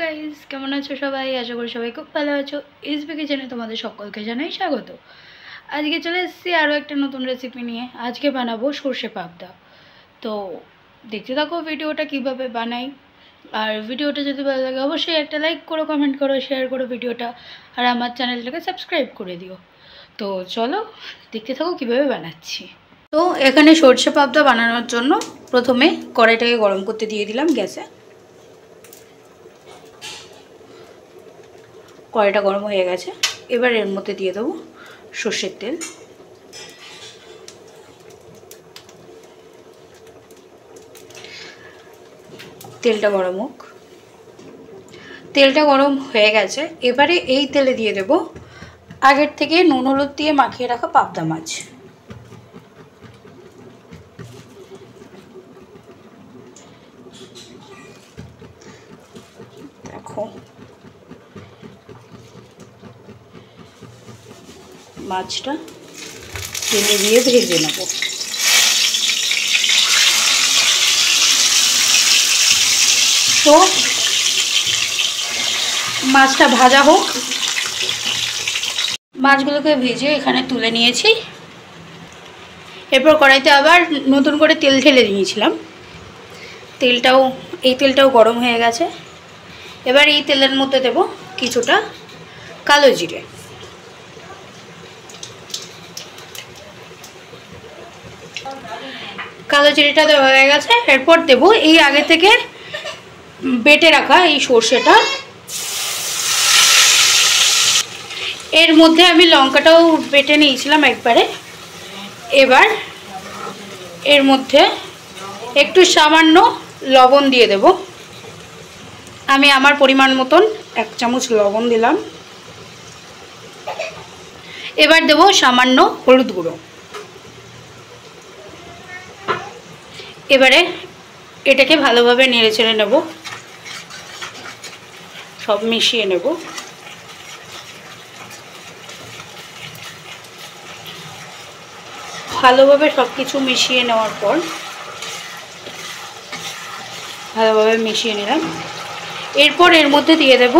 Guys, কেমন আছো সবাই? আশা করি সবাই খুব ভালো আছো। এসবি কিচেনে তোমাদের সকলকে জানাই স্বাগত। আজকে চলে এসেছি আরও একটা নতুন রেসিপি নিয়ে। আজকে বানাবো সর্ষে পাবদা। তো দেখতে থাকো ভিডিওটা কিভাবে বানাই। আর ভিডিওটা যদি ভালো লাগে অবশ্যই একটা লাইক করো, কমেন্ট করো, শেয়ার করো ভিডিওটা। আর আমার চ্যানেলটাকে সাবস্ক্রাইব করে দিও। তো চলো দেখতে থাকো কিভাবে বানাচ্ছি। তো এখানে সর্ষে পাবদা বানানোর জন্য প্রথমে কড়াইটাকে গরম করতে দিয়ে দিলাম গ্যাসে। কড়াইটা গরম হয়ে গেছে, এবার এর মধ্যে দিয়ে দেবো সর্ষের তেল। তেলটা গরম হোক। তেলটা গরম হয়ে গেছে, এবারে এই তেলে দিয়ে দেব আগের থেকে নুন হলুদ দিয়ে মাখিয়ে রাখা পাবদা মাছ। দেখো মাছটা তেলে দিয়ে ভেজে নেব। তো মাছটা ভাজা হোক। মাছগুলোকে ভেজে এখানে তুলে নিয়েছি। এরপর কড়াইতে আবার নতুন করে তেল ঢেলে দিয়েছিলাম। এই তেলটাও গরম হয়ে গেছে। এবার এই তেলের মধ্যে দেব কিছুটা কালো জিরে। কালো জিরেটা দেওয়া হয়ে গেছে। এরপর দেব এই আগে থেকে বেটে রাখা এই সর্ষেটা। এর মধ্যে আমি লঙ্কাটাও বেটে নিয়েছিলাম একবারে। এবার এর মধ্যে একটু সামান্য লবণ দিয়ে দেব। আমি আমার পরিমাণ মতন 1 চামচ লবণ দিলাম। এবার দেব সামান্য হলুদ গুঁড়ো। এবারে এটাকে ভালোভাবে নেড়ে চেড়ে নেব, সব মিশিয়ে নেব। ভালোভাবে সব কিছু মিশিয়ে নেওয়ার পর ভালোভাবে মিশিয়ে নিলাম। এরপর এর মধ্যে দিয়ে দেব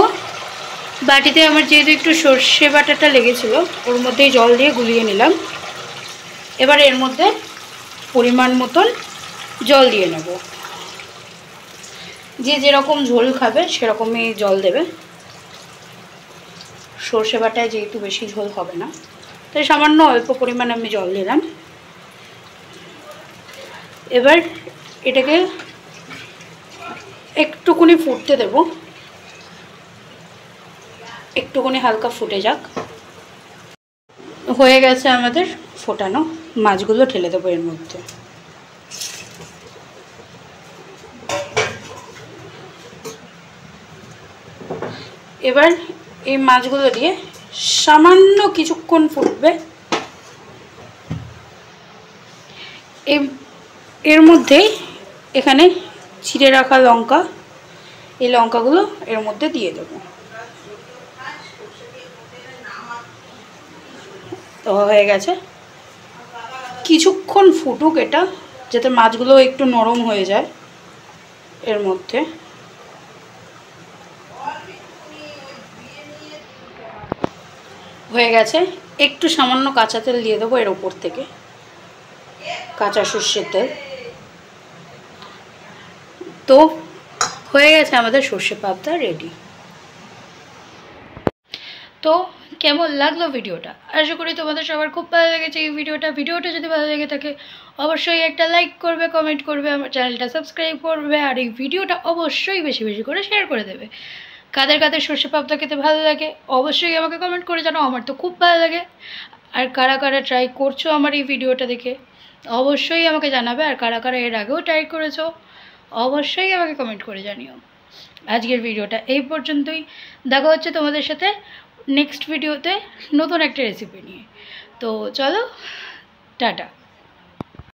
বাটিতে আমার যেহেতু একটু সর্ষে বাটাটা লেগেছিল, ওর মধ্যেই জল দিয়ে গুলিয়ে নিলাম। এবার এর মধ্যে পরিমাণ মতন জল দিয়ে নেব। যে যেরকম ঝোল খাবে সেরকমই জল দেবে। সর্ষে বাটায় যেহেতু বেশি ঝোল হবে না, তাই সামান্য অল্প পরিমাণে আমি জল দিলাম। এবার এটাকে একটুখানি ফুটতে দেব, একটুখানি হালকা ফুটে যাক। হয়ে গেছে আমাদের ফোটানো। মাছগুলো ঢেলে দেবো এর মধ্যে। এবার এই মাছগুলো দিয়ে সামান্য কিছুক্ষণ ফুটবে। এর মধ্যেই এখানে ছিঁড়ে রাখা লঙ্কা, এই লঙ্কাগুলো এর মধ্যে দিয়ে দেবো। তো হয়ে গেছে, কিছুক্ষণ ফুটুক এটা, যাতে মাছগুলো একটু নরম হয়ে যায়। এর মধ্যে হয়ে গেছে, একটু সামান্য কাঁচা তেল দিয়ে দেবো এর ওপর থেকে, কাঁচা সর্ষের তেল। তো হয়ে গেছে আমাদের সর্ষে পাবদা রেডি। তো কেমন লাগলো ভিডিওটা? আশা করি তোমাদের সবার খুব ভালো লেগেছে এই ভিডিওটা যদি ভালো লেগে থাকে অবশ্যই একটা লাইক করবে, কমেন্ট করবে, আমার চ্যানেলটা সাবস্ক্রাইব করবে। আর এই ভিডিওটা অবশ্যই বেশি বেশি করে শেয়ার করে দেবে। কাদের কাদের সর্ষে পাবদা খেতে ভালো লাগে অবশ্যই আমাকে কমেন্ট করে জানাও। আমার তো খুব ভালো লাগে। আর কারা কারা ট্রাই করছো আমার এই ভিডিওটা দেখে অবশ্যই আমাকে জানাবে। আর কারা কারা এর আগেও ট্রাই করেছো অবশ্যই আমাকে কমেন্ট করে জানিও। আজকের ভিডিওটা এই পর্যন্তই। দেখা হচ্ছে তোমাদের সাথে নেক্সট ভিডিওতে নতুন একটা রেসিপি নিয়ে। তো চলো, টাটা।